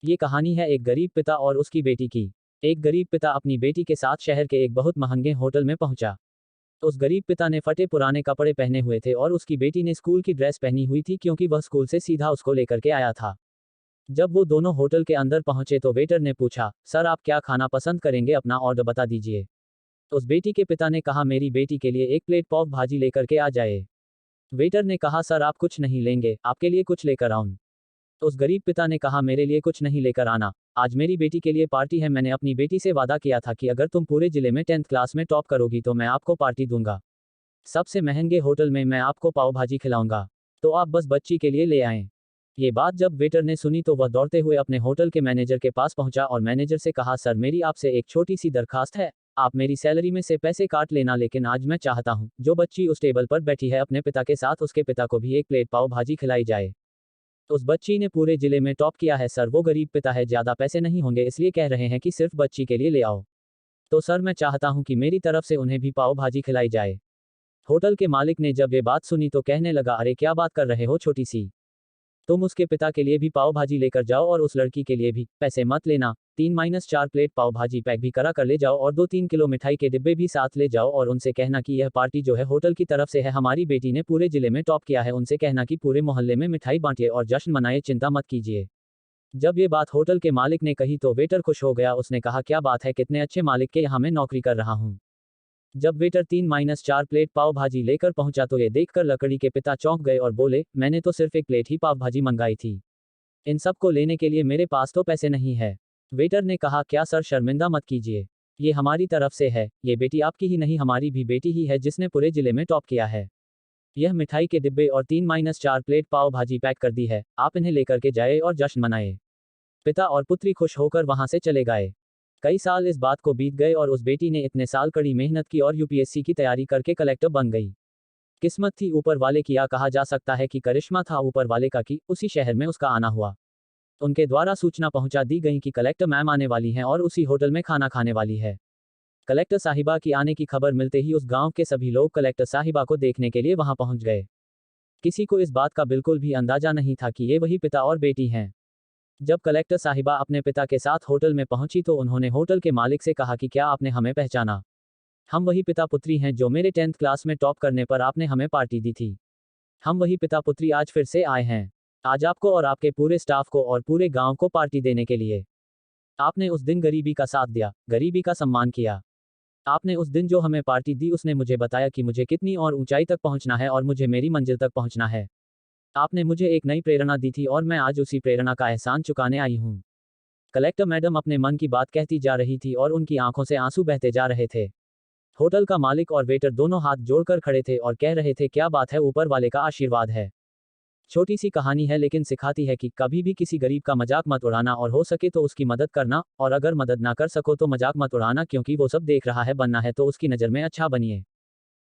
ये कहानी है एक गरीब पिता और उसकी बेटी की। एक गरीब पिता अपनी बेटी के साथ शहर के एक बहुत महंगे होटल में पहुंचा। उस गरीब पिता ने फटे पुराने कपड़े पहने हुए थे और उसकी बेटी ने स्कूल की ड्रेस पहनी हुई थी क्योंकि वह स्कूल से सीधा उसको लेकर के आया था। जब वो दोनों होटल के अंदर पहुंचे तो वेटर ने पूछा, सर आप क्या खाना पसंद करेंगे, अपना ऑर्डर बता दीजिए। उस बेटी के पिता ने कहा, मेरी बेटी के लिए एक प्लेट पाव भाजी लेकर के आ जाए। वेटर ने कहा, सर आप कुछ नहीं लेंगे, आपके लिए कुछ लेकर आऊं। तो उस गरीब पिता ने कहा, मेरे लिए कुछ नहीं लेकर आना, आज मेरी बेटी के लिए पार्टी है। मैंने अपनी बेटी से वादा किया था कि अगर तुम पूरे जिले में 10th क्लास में टॉप करोगी तो मैं आपको पार्टी दूंगा। सबसे महंगे होटल में मैं आपको पाव भाजी खिलाऊंगा। तो आप बस बच्ची के लिए ले आएं। ये बात जब वेटर ने सुनी तो वह दौड़ते हुए अपने होटल के मैनेजर के पास पहुंचा और मैनेजर से कहा, सर मेरी आपसे एक छोटी सी दरखास्त है। आप मेरी सैलरी में से पैसे काट लेना, लेकिन आज मैं चाहता हूं जो बच्ची उस टेबल पर बैठी है अपने पिता के साथ, उसके पिता को भी एक प्लेट पाव भाजी खिलाई जाए। उस बच्ची ने पूरे जिले में टॉप किया है सर। वो गरीब पिता है, ज्यादा पैसे नहीं होंगे इसलिए कह रहे हैं कि सिर्फ बच्ची के लिए ले आओ। तो सर मैं चाहता हूं कि मेरी तरफ से उन्हें भी पाव भाजी खिलाई जाए। होटल के मालिक ने जब ये बात सुनी तो कहने लगा, अरे क्या बात कर रहे हो छोटी सी, तुम उसके पिता के लिए भी पाव भाजी लेकर जाओ और उस लड़की के लिए भी। पैसे मत लेना, 3-4 प्लेट पाव भाजी पैक भी करा कर ले जाओ और 2-3 किलो मिठाई के डिब्बे भी साथ ले जाओ और उनसे कहना कि यह पार्टी जो है होटल की तरफ से है, हमारी बेटी ने पूरे जिले में टॉप किया है। उनसे कहना कि पूरे मोहल्ले में मिठाई बांटिए और जश्न मनाए, चिंता मत कीजिए। जब ये बात होटल के मालिक ने कही तो वेटर खुश हो गया। उसने कहा, क्या बात है, कितने अच्छे मालिक के यहाँ मैं नौकरी कर रहा हूँ। जब वेटर 3-4 प्लेट पाव भाजी लेकर पहुंचा तो ये देखकर लकड़ी के पिता चौंक गए और बोले, मैंने तो सिर्फ एक प्लेट ही पाव भाजी मंगाई थी, इन सब को लेने के लिए मेरे पास तो पैसे नहीं है। वेटर ने कहा, क्या सर शर्मिंदा मत कीजिए, ये हमारी तरफ से है। ये बेटी आपकी ही नहीं हमारी भी बेटी ही है जिसने पूरे जिले में टॉप किया है। यह मिठाई के डिब्बे और 3-4 प्लेट पाव भाजी पैक कर दी है, आप इन्हें लेकर के जाए और जश्न मनाए। पिता और पुत्री खुश होकर वहां से चले गए। कई साल इस बात को बीत गए और उस बेटी ने इतने साल कड़ी मेहनत की और यूपीएससी की तैयारी करके कलेक्टर बन गई। किस्मत थी ऊपर वाले की, या कहा जा सकता है कि करिश्मा था ऊपर वाले का कि उसी शहर में उसका आना हुआ। उनके द्वारा सूचना पहुंचा दी गई कि कलेक्टर मैम आने वाली हैं और उसी होटल में खाना खाने वाली है। कलेक्टर साहिबा की आने की खबर मिलते ही उस गांव के सभी लोग कलेक्टर साहिबा को देखने के लिए वहां पहुंच गए। किसी को इस बात का बिल्कुल भी अंदाजा नहीं था कि ये वही पिता और बेटी हैं। जब कलेक्टर साहिबा अपने पिता के साथ होटल में पहुंची तो उन्होंने होटल के मालिक से कहा कि क्या आपने हमें पहचाना, हम वही पिता पुत्री हैं जो मेरे 10th क्लास में टॉप करने पर आपने हमें पार्टी दी थी। हम वही पिता पुत्री आज फिर से आए हैं, आज आपको और आपके पूरे स्टाफ को और पूरे गांव को पार्टी देने के लिए। आपने उस दिन गरीबी का साथ दिया, गरीबी का सम्मान किया। आपने उस दिन जो हमें पार्टी दी उसने मुझे बताया कि मुझे कितनी और ऊंचाई तक पहुंचना है और मुझे मेरी मंजिल तक पहुंचना है। आपने मुझे एक नई प्रेरणा दी थी और मैं आज उसी प्रेरणा का एहसान चुकाने आई हूं। कलेक्टर मैडम अपने मन की बात कहती जा रही थी और उनकी आंखों से आंसू बहते जा रहे थे। होटल का मालिक और वेटर दोनों हाथ जोड़कर खड़े थे और कह रहे थे, क्या बात है, ऊपर वाले का आशीर्वाद है। छोटी सी कहानी है लेकिन सिखाती है कि कभी भी किसी गरीब का मजाक मत उड़ाना और हो सके तो उसकी मदद करना, और अगर मदद ना कर सको तो मजाक मत उड़ाना क्योंकि वो सब देख रहा है। बनना है तो उसकी नज़र में अच्छा बनिए।